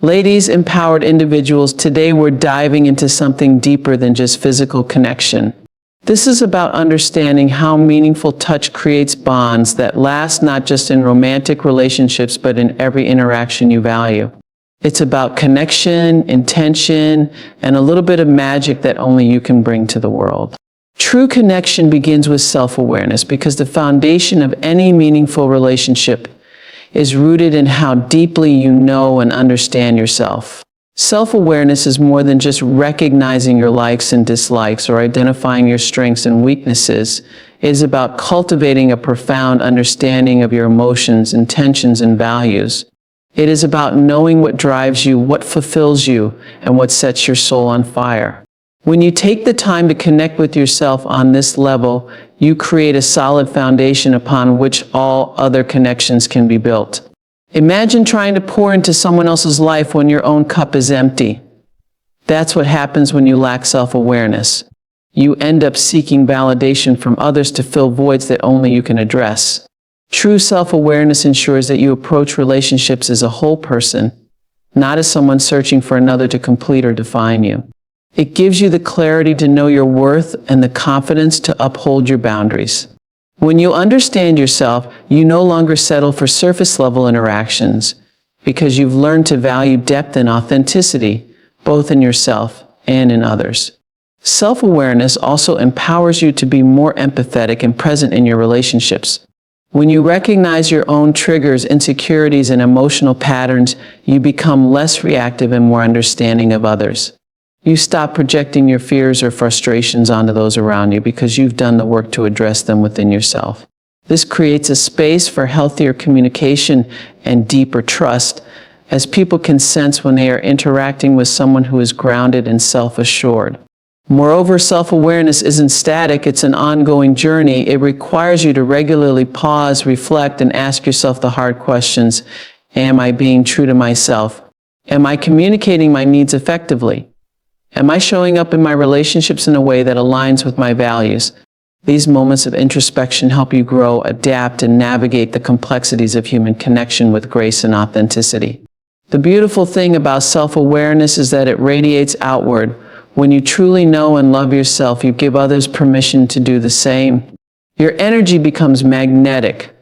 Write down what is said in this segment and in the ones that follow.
Ladies, empowered individuals, today we're diving into something deeper than just physical connection. This is about understanding how meaningful touch creates bonds that last not just in romantic relationships, but in every interaction you value. It's about connection, intention, and a little bit of magic that only you can bring to the world. True connection begins with self-awareness because the foundation of any meaningful relationship is rooted in how deeply you know and understand yourself. Self-awareness is more than just recognizing your likes and dislikes or identifying your strengths and weaknesses. It is about cultivating a profound understanding of your emotions, intentions, and values. It is about knowing what drives you, what fulfills you, and what sets your soul on fire. When you take the time to connect with yourself on this level, you create a solid foundation upon which all other connections can be built. Imagine trying to pour into someone else's life when your own cup is empty. That's what happens when you lack self-awareness. You end up seeking validation from others to fill voids that only you can address. True self-awareness ensures that you approach relationships as a whole person, not as someone searching for another to complete or define you. It gives you the clarity to know your worth and the confidence to uphold your boundaries. When you understand yourself, you no longer settle for surface-level interactions because you've learned to value depth and authenticity, both in yourself and in others. Self-awareness also empowers you to be more empathetic and present in your relationships. When you recognize your own triggers, insecurities, and emotional patterns, you become less reactive and more understanding of others. You stop projecting your fears or frustrations onto those around you because you've done the work to address them within yourself. This creates a space for healthier communication and deeper trust, as people can sense when they are interacting with someone who is grounded and self-assured. Moreover, self-awareness isn't static, it's an ongoing journey. It requires you to regularly pause, reflect, and ask yourself the hard questions. Am I being true to myself? Am I communicating my needs effectively? Am I showing up in my relationships in a way that aligns with my values? These moments of introspection help you grow, adapt, and navigate the complexities of human connection with grace and authenticity. The beautiful thing about self-awareness is that it radiates outward. When you truly know and love yourself, you give others permission to do the same. Your energy becomes magnetic,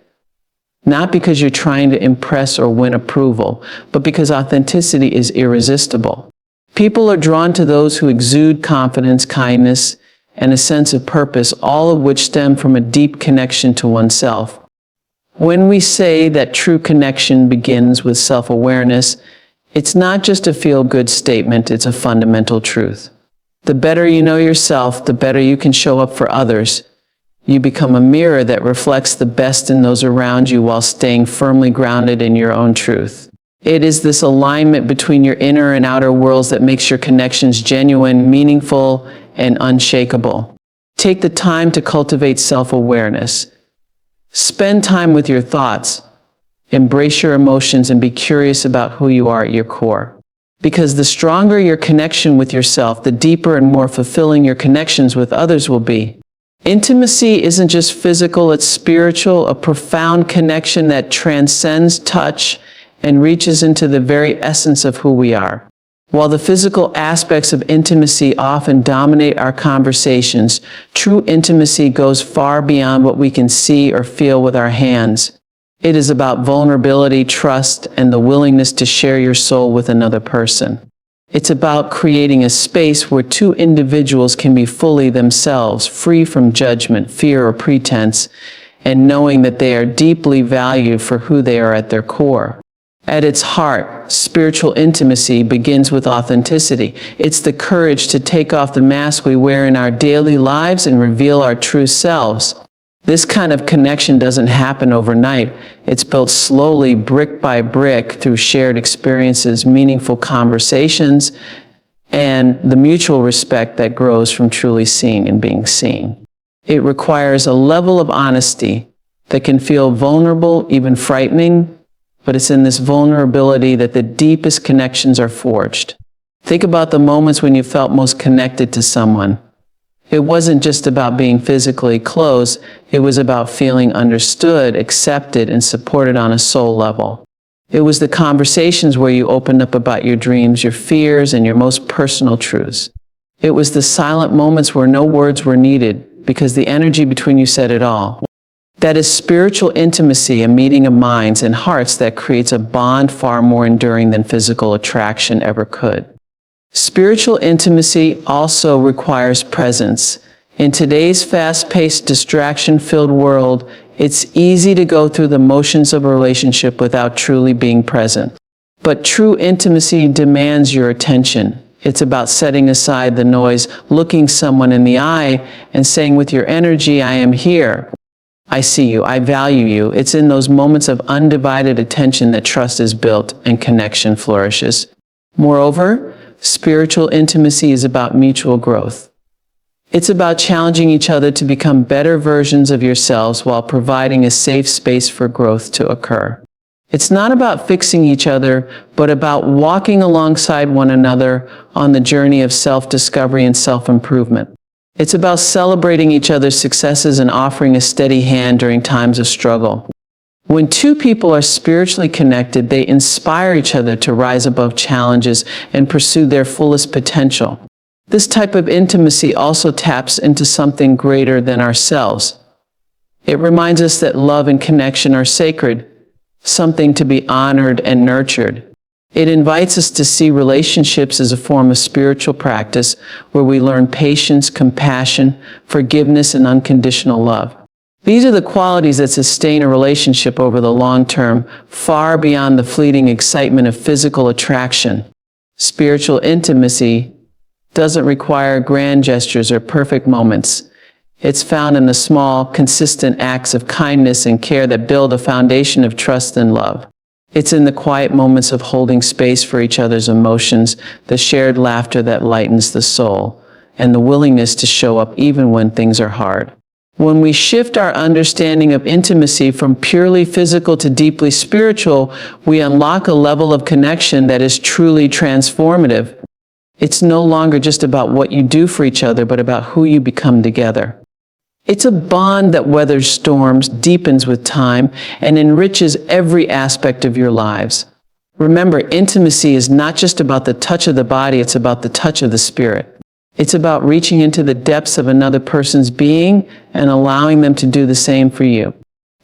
not because you're trying to impress or win approval, but because authenticity is irresistible. People are drawn to those who exude confidence, kindness, and a sense of purpose, all of which stem from a deep connection to oneself. When we say that true connection begins with self-awareness, it's not just a feel-good statement, it's a fundamental truth. The better you know yourself, the better you can show up for others. You become a mirror that reflects the best in those around you while staying firmly grounded in your own truth. It is this alignment between your inner and outer worlds that makes your connections genuine, meaningful, and unshakable. Take the time to cultivate self-awareness. Spend time with your thoughts. Embrace your emotions and be curious about who you are at your core. Because the stronger your connection with yourself, the deeper and more fulfilling your connections with others will be. Intimacy isn't just physical, it's spiritual, a profound connection that transcends touch and reaches into the very essence of who we are. While the physical aspects of intimacy often dominate our conversations, true intimacy goes far beyond what we can see or feel with our hands. It is about vulnerability, trust, and the willingness to share your soul with another person. It's about creating a space where two individuals can be fully themselves, free from judgment, fear, or pretense, and knowing that they are deeply valued for who they are at their core. At its heart, spiritual intimacy begins with authenticity. It's the courage to take off the mask we wear in our daily lives and reveal our true selves. This kind of connection doesn't happen overnight. It's built slowly, brick by brick, through shared experiences, meaningful conversations, and the mutual respect that grows from truly seeing and being seen. It requires a level of honesty that can feel vulnerable, even frightening, but it's in this vulnerability that the deepest connections are forged. Think about the moments when you felt most connected to someone. It wasn't just about being physically close, it was about feeling understood, accepted, and supported on a soul level. It was the conversations where you opened up about your dreams, your fears, and your most personal truths. It was the silent moments where no words were needed because the energy between you said it all. That is spiritual intimacy, a meeting of minds and hearts that creates a bond far more enduring than physical attraction ever could. Spiritual intimacy also requires presence. In today's fast-paced, distraction-filled world, it's easy to go through the motions of a relationship without truly being present. But true intimacy demands your attention. It's about setting aside the noise, looking someone in the eye, and saying with your energy, I am here. I see you. I value you. It's in those moments of undivided attention that trust is built and connection flourishes. Moreover, spiritual intimacy is about mutual growth. It's about challenging each other to become better versions of yourselves while providing a safe space for growth to occur. It's not about fixing each other, but about walking alongside one another on the journey of self-discovery and self-improvement. It's about celebrating each other's successes and offering a steady hand during times of struggle. When two people are spiritually connected, they inspire each other to rise above challenges and pursue their fullest potential. This type of intimacy also taps into something greater than ourselves. It reminds us that love and connection are sacred, something to be honored and nurtured. It invites us to see relationships as a form of spiritual practice where we learn patience, compassion, forgiveness, and unconditional love. These are the qualities that sustain a relationship over the long term, far beyond the fleeting excitement of physical attraction. Spiritual intimacy doesn't require grand gestures or perfect moments. It's found in the small, consistent acts of kindness and care that build a foundation of trust and love. It's in the quiet moments of holding space for each other's emotions, the shared laughter that lightens the soul, and the willingness to show up even when things are hard. When we shift our understanding of intimacy from purely physical to deeply spiritual, we unlock a level of connection that is truly transformative. It's no longer just about what you do for each other, but about who you become together. It's a bond that weathers storms, deepens with time, and enriches every aspect of your lives. Remember, intimacy is not just about the touch of the body, it's about the touch of the spirit. It's about reaching into the depths of another person's being and allowing them to do the same for you.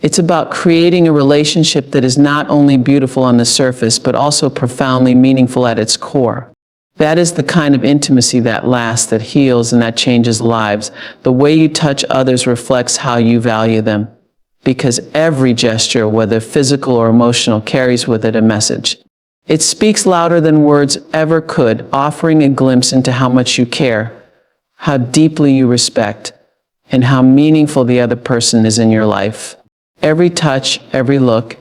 It's about creating a relationship that is not only beautiful on the surface, but also profoundly meaningful at its core. That is the kind of intimacy that lasts, that heals, and that changes lives. The way you touch others reflects how you value them, because every gesture, whether physical or emotional, carries with it a message. It speaks louder than words ever could, offering a glimpse into how much you care, how deeply you respect, and how meaningful the other person is in your life. Every touch, every look,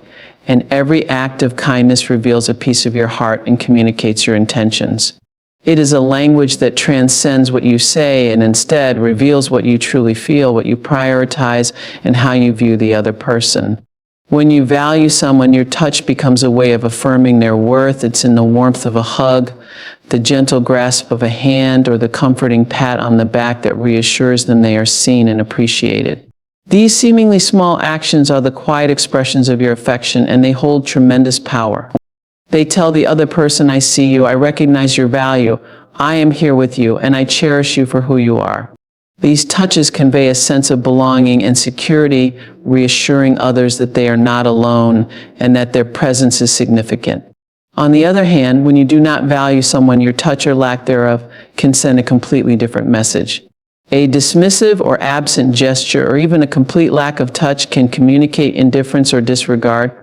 and every act of kindness reveals a piece of your heart and communicates your intentions. It is a language that transcends what you say and instead reveals what you truly feel, what you prioritize, and how you view the other person. When you value someone, your touch becomes a way of affirming their worth. It's in the warmth of a hug, the gentle grasp of a hand, or the comforting pat on the back that reassures them they are seen and appreciated. These seemingly small actions are the quiet expressions of your affection, and they hold tremendous power. They tell the other person, I see you, I recognize your value, I am here with you, and I cherish you for who you are. These touches convey a sense of belonging and security, reassuring others that they are not alone and that their presence is significant. On the other hand, when you do not value someone, your touch or lack thereof can send a completely different message. A dismissive or absent gesture, or even a complete lack of touch, can communicate indifference or disregard.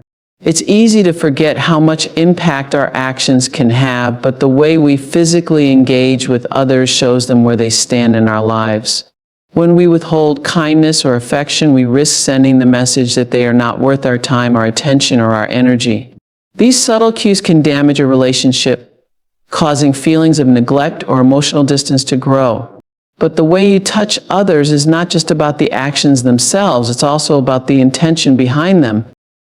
It's easy to forget how much impact our actions can have, but the way we physically engage with others shows them where they stand in our lives. When we withhold kindness or affection, we risk sending the message that they are not worth our time, our attention, or our energy. These subtle cues can damage a relationship, causing feelings of neglect or emotional distance to grow. But the way you touch others is not just about the actions themselves, it's also about the intention behind them.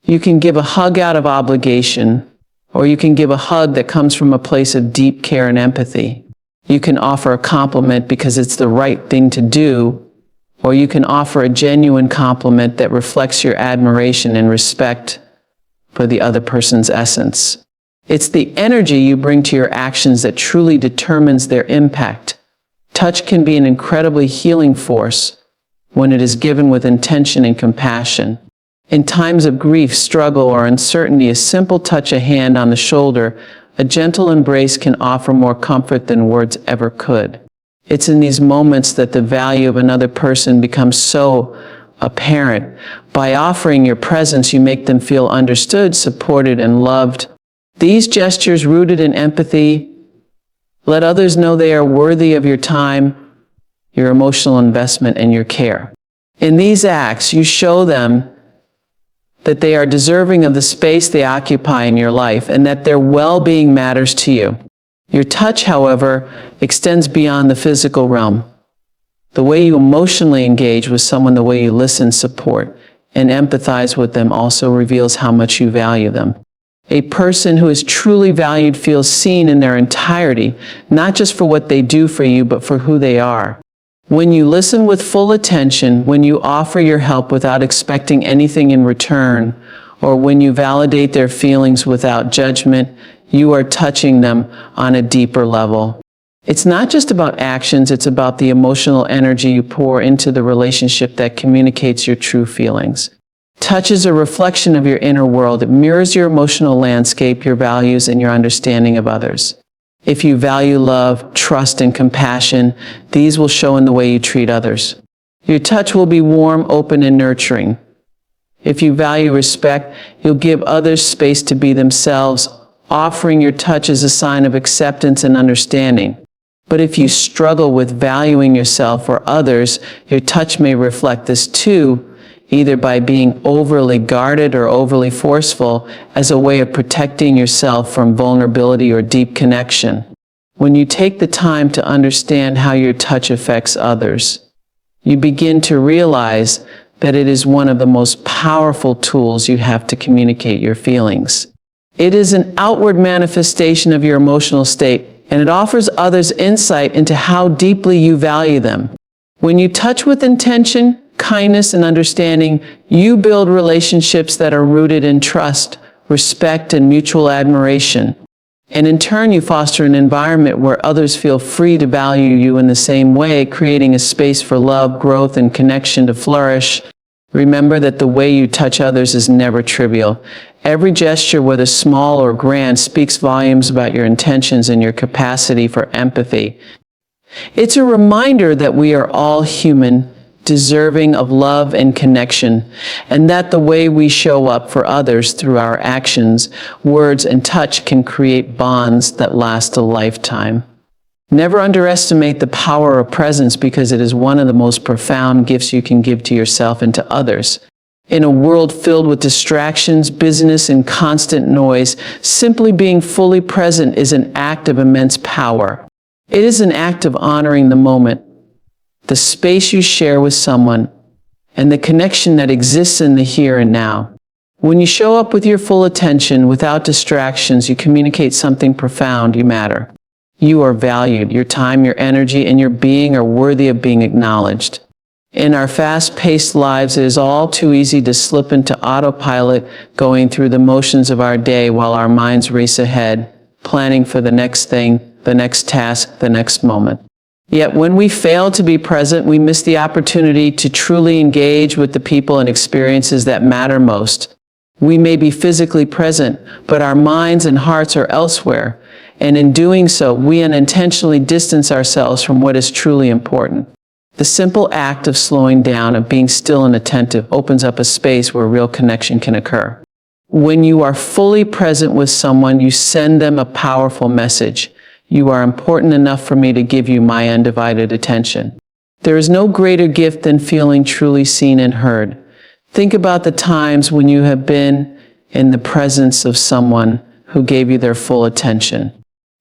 You can give a hug out of obligation, or you can give a hug that comes from a place of deep care and empathy. You can offer a compliment because it's the right thing to do, or you can offer a genuine compliment that reflects your admiration and respect. for the other person's essence. It's the energy you bring to your actions that truly determines their impact. Touch can be an incredibly healing force when it is given with intention and compassion. In times of grief, struggle, or uncertainty, a simple touch, a hand on the shoulder, a gentle embrace can offer more comfort than words ever could. It's in these moments that the value of another person becomes so apparent. By offering your presence, you make them feel understood, supported, and loved. These gestures, rooted in empathy, let others know they are worthy of your time, your emotional investment, and your care. In these acts, you show them that they are deserving of the space they occupy in your life and that their well-being matters to you. Your touch, however, extends beyond the physical realm. The way you emotionally engage with someone, the way you listen, support, and empathize with them also reveals how much you value them. A person who is truly valued feels seen in their entirety, not just for what they do for you, but for who they are. When you listen with full attention, when you offer your help without expecting anything in return, or when you validate their feelings without judgment, you are touching them on a deeper level. It's not just about actions, it's about the emotional energy you pour into the relationship that communicates your true feelings. Touch is a reflection of your inner world. It mirrors your emotional landscape, your values, and your understanding of others. If you value love, trust, and compassion, these will show in the way you treat others. Your touch will be warm, open, and nurturing. If you value respect, you'll give others space to be themselves, offering your touch as a sign of acceptance and understanding. But if you struggle with valuing yourself or others, your touch may reflect this too, either by being overly guarded or overly forceful as a way of protecting yourself from vulnerability or deep connection. When you take the time to understand how your touch affects others, you begin to realize that it is one of the most powerful tools you have to communicate your feelings. It is an outward manifestation of your emotional state, and it offers others insight into how deeply you value them. When you touch with intention, kindness, and understanding, you build relationships that are rooted in trust, respect, and mutual admiration. And in turn, you foster an environment where others feel free to value you in the same way, creating a space for love, growth, and connection to flourish. Remember that the way you touch others is never trivial. Every gesture, whether small or grand, speaks volumes about your intentions and your capacity for empathy. It's a reminder that we are all human, deserving of love and connection, and that the way we show up for others through our actions, words, and touch can create bonds that last a lifetime. Never underestimate the power of presence, because it is one of the most profound gifts you can give to yourself and to others. In a world filled with distractions, busyness, and constant noise, simply being fully present is an act of immense power. It is an act of honoring the moment, the space you share with someone, and the connection that exists in the here and now. When you show up with your full attention, without distractions, you communicate something profound. You matter. You are valued. Your time, your energy, and your being are worthy of being acknowledged. In our fast-paced lives, it is all too easy to slip into autopilot, going through the motions of our day while our minds race ahead, planning for the next thing, the next task, the next moment. Yet when we fail to be present, we miss the opportunity to truly engage with the people and experiences that matter most. We may be physically present, but our minds and hearts are elsewhere, and in doing so, we unintentionally distance ourselves from what is truly important. The simple act of slowing down, of being still and attentive, opens up a space where real connection can occur. When you are fully present with someone, you send them a powerful message. You are important enough for me to give you my undivided attention. There is no greater gift than feeling truly seen and heard. Think about the times when you have been in the presence of someone who gave you their full attention.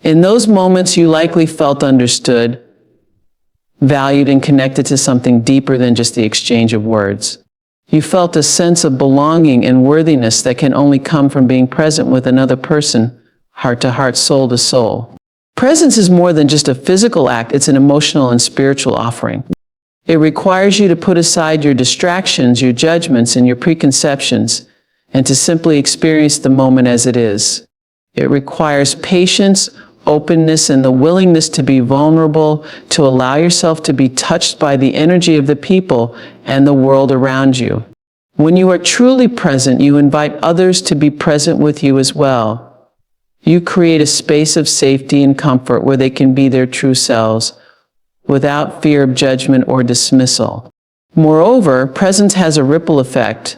In those moments, you likely felt understood, valued, and connected to something deeper than just the exchange of words. You felt a sense of belonging and worthiness that can only come from being present with another person, heart to heart, soul to soul. Presence is more than just a physical act, it's an emotional and spiritual offering. It requires you to put aside your distractions, your judgments, and your preconceptions, and to simply experience the moment as it is. It requires patience, openness, and the willingness to be vulnerable, to allow yourself to be touched by the energy of the people and the world around you. When you are truly present, you invite others to be present with you as well. You create a space of safety and comfort where they can be their true selves, without fear of judgment or dismissal. Moreover, presence has a ripple effect.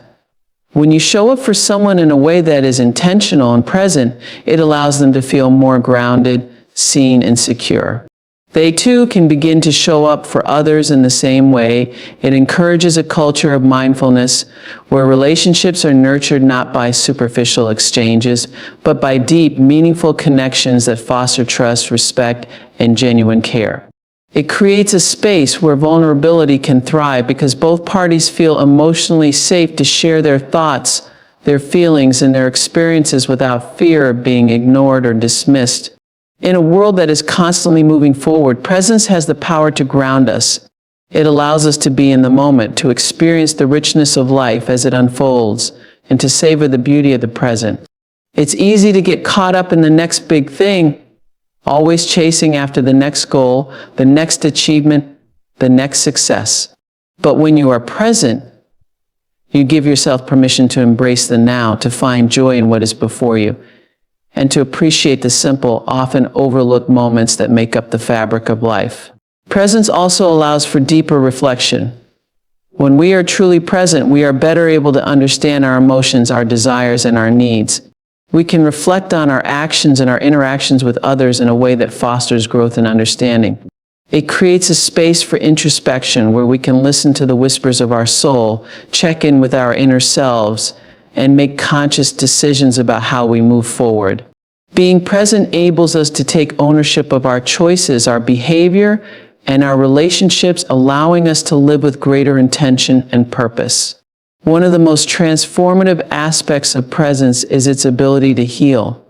When you show up for someone in a way that is intentional and present, it allows them to feel more grounded, seen, and secure. They too can begin to show up for others in the same way. It encourages a culture of mindfulness where relationships are nurtured not by superficial exchanges, but by deep, meaningful connections that foster trust, respect, and genuine care. It creates a space where vulnerability can thrive because both parties feel emotionally safe to share their thoughts, their feelings, and their experiences without fear of being ignored or dismissed. In a world that is constantly moving forward, presence has the power to ground us. It allows us to be in the moment, to experience the richness of life as it unfolds, and to savor the beauty of the present. It's easy to get caught up in the next big thing, always chasing after the next goal, the next achievement, the next success. But when you are present, you give yourself permission to embrace the now, to find joy in what is before you, and to appreciate the simple, often overlooked moments that make up the fabric of life. Presence also allows for deeper reflection. When we are truly present, we are better able to understand our emotions, our desires, and our needs. We can reflect on our actions and our interactions with others in a way that fosters growth and understanding. It creates a space for introspection where we can listen to the whispers of our soul, check in with our inner selves, and make conscious decisions about how we move forward. Being present enables us to take ownership of our choices, our behavior, and our relationships, allowing us to live with greater intention and purpose. One of the most transformative aspects of presence is its ability to heal.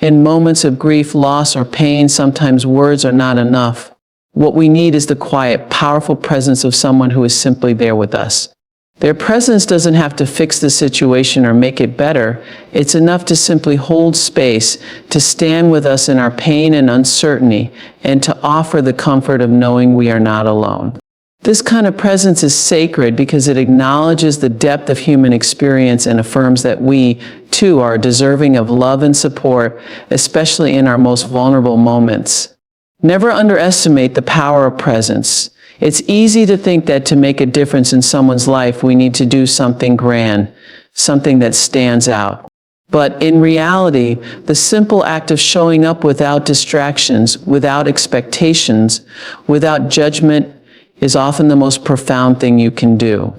In moments of grief, loss, or pain, sometimes words are not enough. What we need is the quiet, powerful presence of someone who is simply there with us. Their presence doesn't have to fix the situation or make it better. It's enough to simply hold space, to stand with us in our pain and uncertainty, and to offer the comfort of knowing we are not alone. This kind of presence is sacred because it acknowledges the depth of human experience and affirms that we, too, are deserving of love and support, especially in our most vulnerable moments. Never underestimate the power of presence. It's easy to think that to make a difference in someone's life, we need to do something grand, something that stands out. But in reality, the simple act of showing up without distractions, without expectations, without judgment, is often the most profound thing you can do.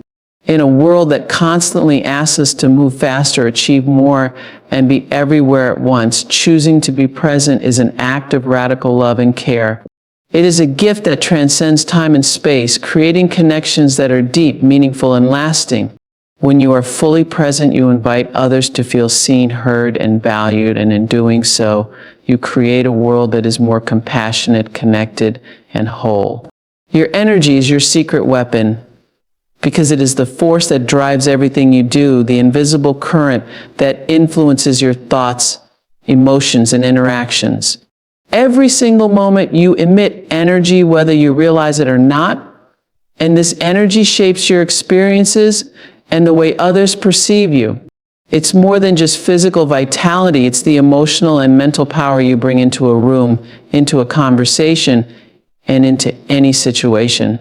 In a world that constantly asks us to move faster, achieve more, and be everywhere at once, choosing to be present is an act of radical love and care. It is a gift that transcends time and space, creating connections that are deep, meaningful, and lasting. When you are fully present, you invite others to feel seen, heard, and valued, and in doing so, you create a world that is more compassionate, connected, and whole. Your energy is your secret weapon because it is the force that drives everything you do, the invisible current that influences your thoughts, emotions, and interactions. Every single moment you emit energy, whether you realize it or not, and this energy shapes your experiences and the way others perceive you. It's more than just physical vitality, it's the emotional and mental power you bring into a room, into a conversation, and into any situation.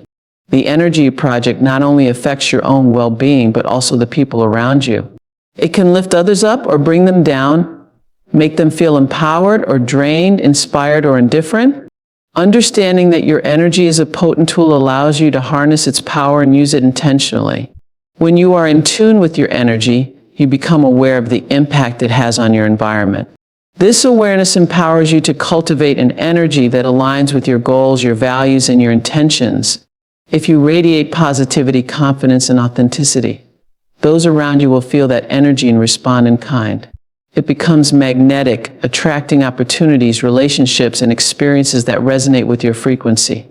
The energy project not only affects your own well-being, but also the people around you. It can lift others up or bring them down, make them feel empowered or drained, inspired or indifferent. Understanding that your energy is a potent tool allows you to harness its power and use it intentionally. When you are in tune with your energy, you become aware of the impact it has on your environment. This awareness empowers you to cultivate an energy that aligns with your goals, your values, and your intentions. If you radiate positivity, confidence, and authenticity, those around you will feel that energy and respond in kind. It becomes magnetic, attracting opportunities, relationships, and experiences that resonate with your frequency.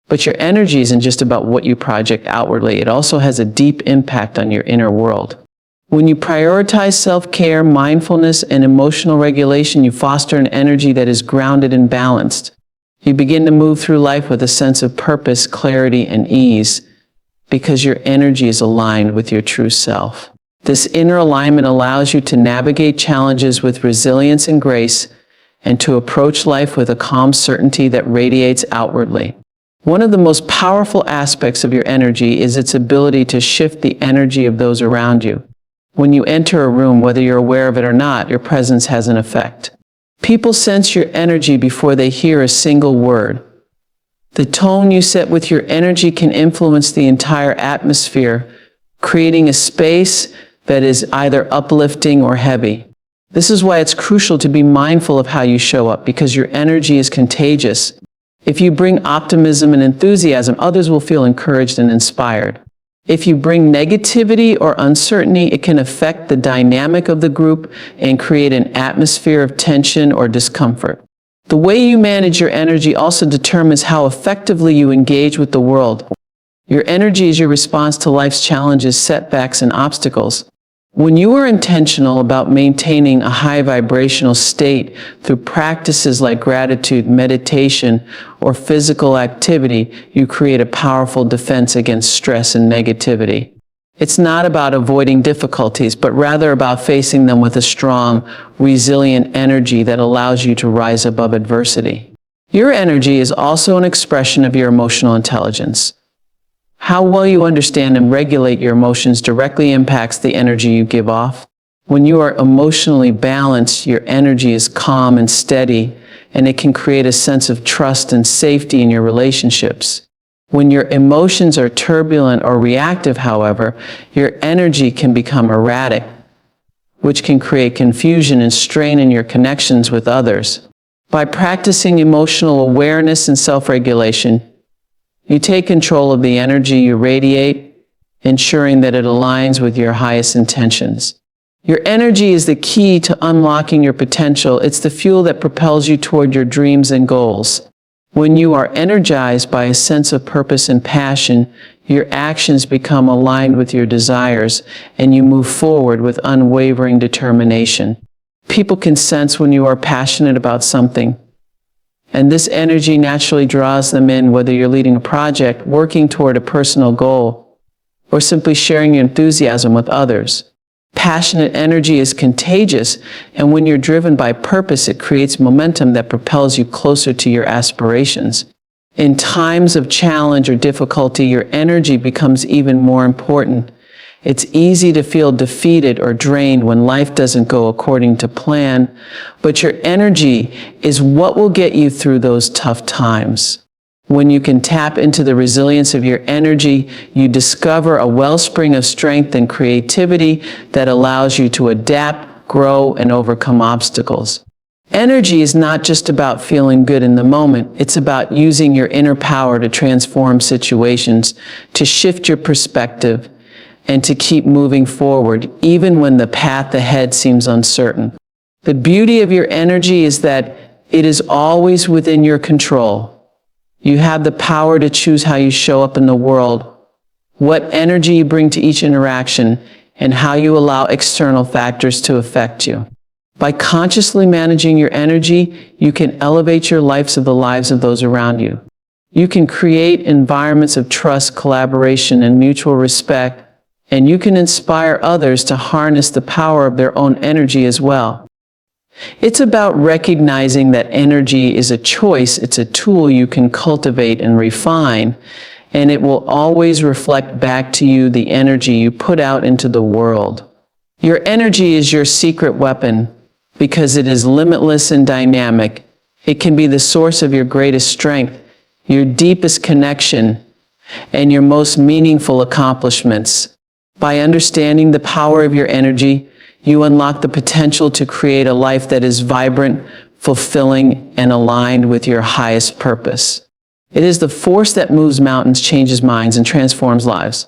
But your energy isn't just about what you project outwardly. It also has a deep impact on your inner world. When you prioritize self-care, mindfulness, and emotional regulation, you foster an energy that is grounded and balanced. You begin to move through life with a sense of purpose, clarity, and ease because your energy is aligned with your true self. This inner alignment allows you to navigate challenges with resilience and grace and to approach life with a calm certainty that radiates outwardly. One of the most powerful aspects of your energy is its ability to shift the energy of those around you. When you enter a room, whether you're aware of it or not, your presence has an effect. People sense your energy before they hear a single word. The tone you set with your energy can influence the entire atmosphere, creating a space that is either uplifting or heavy. This is why it's crucial to be mindful of how you show up, because your energy is contagious. If you bring optimism and enthusiasm, others will feel encouraged and inspired. If you bring negativity or uncertainty, it can affect the dynamic of the group and create an atmosphere of tension or discomfort. The way you manage your energy also determines how effectively you engage with the world. Your energy is your response to life's challenges, setbacks, and obstacles. When you are intentional about maintaining a high vibrational state through practices like gratitude, meditation, or physical activity, you create a powerful defense against stress and negativity. It's not about avoiding difficulties, but rather about facing them with a strong, resilient energy that allows you to rise above adversity. Your energy is also an expression of your emotional intelligence. How well you understand and regulate your emotions directly impacts the energy you give off. When you are emotionally balanced, your energy is calm and steady, and it can create a sense of trust and safety in your relationships. When your emotions are turbulent or reactive, however, your energy can become erratic, which can create confusion and strain in your connections with others. By practicing emotional awareness and self-regulation, you take control of the energy you radiate, ensuring that it aligns with your highest intentions. Your energy is the key to unlocking your potential. It's the fuel that propels you toward your dreams and goals. When you are energized by a sense of purpose and passion, your actions become aligned with your desires, and you move forward with unwavering determination. People can sense when you are passionate about something, and this energy naturally draws them in, whether you're leading a project, working toward a personal goal, or simply sharing your enthusiasm with others. Passionate energy is contagious, and when you're driven by purpose, it creates momentum that propels you closer to your aspirations. In times of challenge or difficulty, your energy becomes even more important. It's easy to feel defeated or drained when life doesn't go according to plan, but your energy is what will get you through those tough times. When you can tap into the resilience of your energy, you discover a wellspring of strength and creativity that allows you to adapt, grow, and overcome obstacles. Energy is not just about feeling good in the moment. It's about using your inner power to transform situations, to shift your perspective, and to keep moving forward, even when the path ahead seems uncertain. The beauty of your energy is that it is always within your control. You have the power to choose how you show up in the world, what energy you bring to each interaction, and how you allow external factors to affect you. By consciously managing your energy, you can elevate your life to the lives of those around you. You can create environments of trust, collaboration, and mutual respect, and you can inspire others to harness the power of their own energy as well. It's about recognizing that energy is a choice. It's a tool you can cultivate and refine, and it will always reflect back to you the energy you put out into the world. Your energy is your secret weapon because it is limitless and dynamic. It can be the source of your greatest strength, your deepest connection, and your most meaningful accomplishments. By understanding the power of your energy, you unlock the potential to create a life that is vibrant, fulfilling, and aligned with your highest purpose. It is the force that moves mountains, changes minds, and transforms lives.